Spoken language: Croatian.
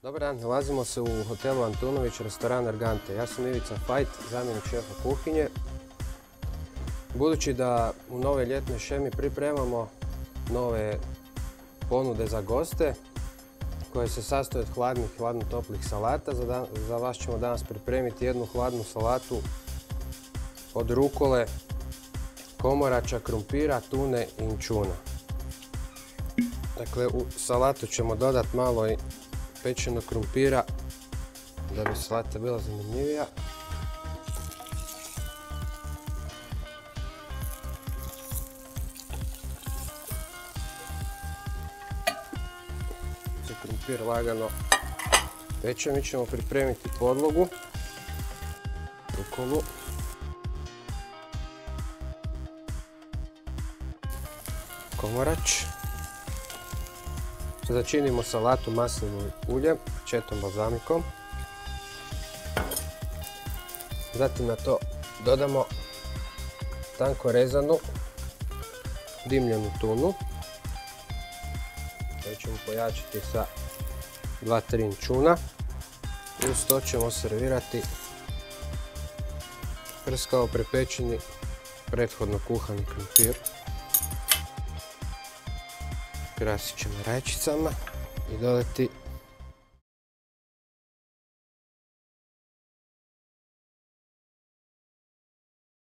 Dobar dan, nalazimo se u hotelu Antunović, restoran Argante. Ja sam Ivica Fajt, zamjenik šefa kuhinje. Budući da u nove ljetnoj šemi pripremamo nove ponude za goste, koje se sastoje od hladnih i hladno-toplih salata, za vas ćemo danas pripremiti jednu hladnu salatu od rukole, komorača, krumpira, tune i inćuna. Dakle, u salatu ćemo dodati malo i pečenog krumpira da bi salata bila zanimljivija. Za krumpir lagano peče, mi ćemo pripremiti podlogu, rukolu, komorač. Začinimo salatu maslinovim uljem, četom balzamikom. Zatim na to dodamo tanko rezanu dimljenu tunu. Koju ćemo pojačati sa 2-3 inćuna. I uz to ćemo servirati prskavo prepečeni, prethodno kuhani krumpir. Krasit ćemo rajčicama i dodati